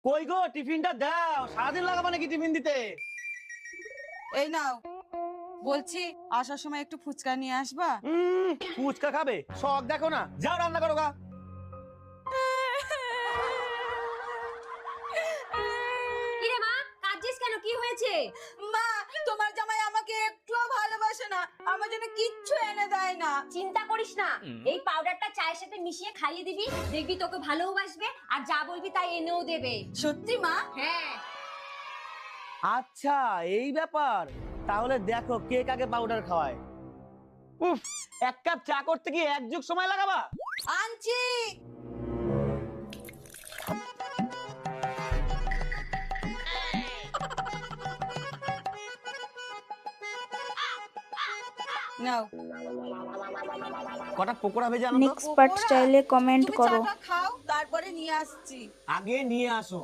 কই গো টিফিনটা দাও, সারাদিন লাগাবো নাকি টিফিন দিতে? এই নাও, বলছি আসার সময় একটু ফুচকা নিয়ে আসবা। ফুচকা খাবে? শখ দেখো না, যাও রান্না করো গা। কিরে মা, কাঁদছিস কেন? কি হয়েছে? মা, তোমার জামাই আমাকে একটুও ভালোবাসে না, আমার জন্য কিচ্ছু এনে দেয় না। চিন্তা করিস না, এই পাউডারটা চায়ের সাথে মিশিয়ে খাইয়ে দিবি, দেখবি তোকে ভালোবাসবে আর যা বলবি তাই এনেও দেবে। সত্যি মা? হ্যাঁ। আচ্ছা এই ব্যাপার, তাহলে দেখো কে কাকে পাউডার খাওয়ায়। উফ, এক কাপ চা করতে কি এক যুগ সময় লাগাবা? আনছি। নাও। কটা পকোড়া ভেজে আনো তো। নেক্সট পার্ট চাইলে কমেন্ট তুমি করো। চাটা খাও, তারপরে নিয়ে আসছি। আগে নিয়ে আসো।